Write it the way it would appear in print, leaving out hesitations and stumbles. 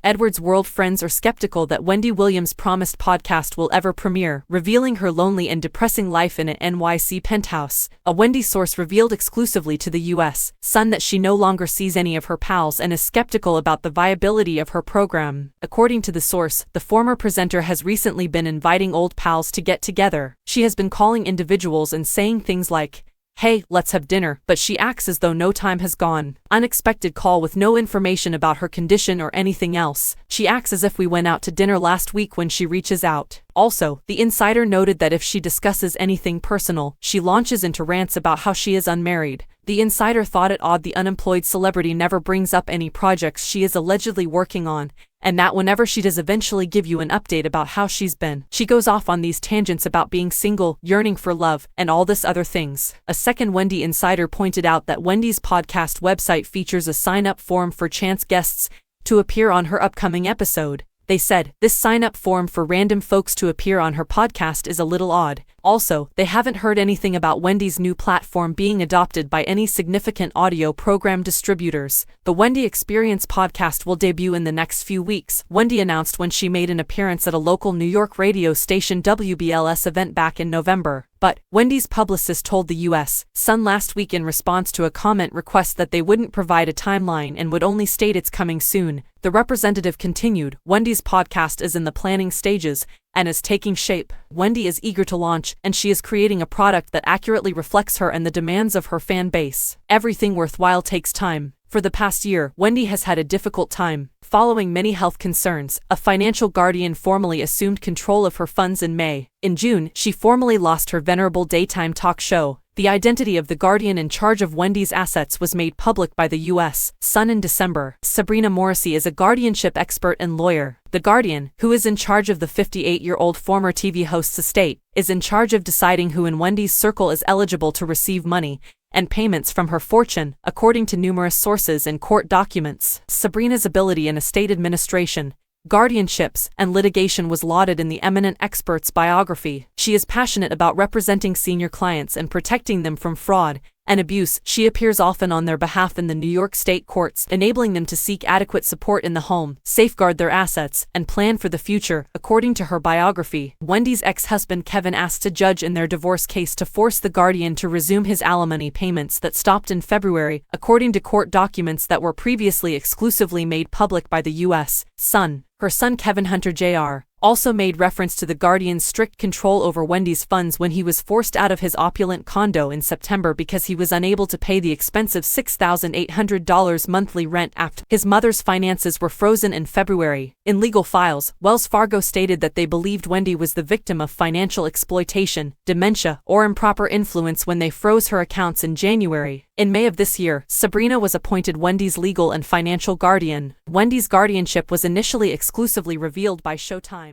Edward's World friends are skeptical that Wendy Williams' promised podcast will ever premiere, revealing her lonely and depressing life in an NYC penthouse. A Wendy source revealed exclusively to the U.S. Sun that she no longer sees any of her pals and is skeptical about the viability of her program. According to the source, the former presenter has recently been inviting old pals to get together. She has been calling individuals and saying things like, "Hey, let's have dinner," but she acts as though no time has gone. Unexpected call with no information about her condition or anything else. She acts as if we went out to dinner last week when she reaches out. Also, the insider noted that if she discusses anything personal, she launches into rants about how she is unmarried. The insider thought it odd the unemployed celebrity never brings up any projects she is allegedly working on, and that whenever she does eventually give you an update about how she's been, she goes off on these tangents about being single, yearning for love, and all this other things. A second Wendy insider pointed out that Wendy's podcast website features a sign-up form for chance guests to appear on her upcoming episode. They said, "This sign-up form for random folks to appear on her podcast is a little odd." Also, they haven't heard anything about Wendy's new platform being adopted by any significant audio program distributors. The Wendy Experience podcast will debut in the next few weeks, Wendy announced when she made an appearance at a local New York radio station WBLS event back in November. But, Wendy's publicist told the U.S. Sun last week in response to a comment request that they wouldn't provide a timeline and would only state it's coming soon. The representative continued, "Wendy's podcast is in the planning stages and is taking shape. Wendy is eager to launch, and she is creating a product that accurately reflects her and the demands of her fan base. Everything worthwhile takes time." For the past year, Wendy has had a difficult time. Following many health concerns, a financial guardian formally assumed control of her funds in May. In June, she formally lost her venerable daytime talk show. The identity of the guardian in charge of Wendy's assets was made public by the U.S. Sun in December. Sabrina Morrissey is a guardianship expert and lawyer. The guardian, who is in charge of the 58-year-old former TV host's estate, is in charge of deciding who in Wendy's circle is eligible to receive money and payments from her fortune, according to numerous sources and court documents. Sabrina's ability in estate administration, guardianships, and litigation was lauded in the eminent expert's biography. She is passionate about representing senior clients and protecting them from fraud and abuse. She appears often on their behalf in the New York state courts, enabling them to seek adequate support in the home, safeguard their assets, and plan for the future. According to her biography, Wendy's ex-husband Kevin asked a judge in their divorce case to force the guardian to resume his alimony payments that stopped in February, according to court documents that were previously exclusively made public by the U.S. Sun. Her son Kevin Hunter Jr. also made reference to the guardian's strict control over Wendy's funds when he was forced out of his opulent condo in September because he was unable to pay the expensive $6,800 monthly rent after his mother's finances were frozen in February. In legal files, Wells Fargo stated that they believed Wendy was the victim of financial exploitation, dementia, or improper influence when they froze her accounts in January. In May of this year, Sabrina was appointed Wendy's legal and financial guardian. Wendy's guardianship was initially exclusively revealed by Showtime.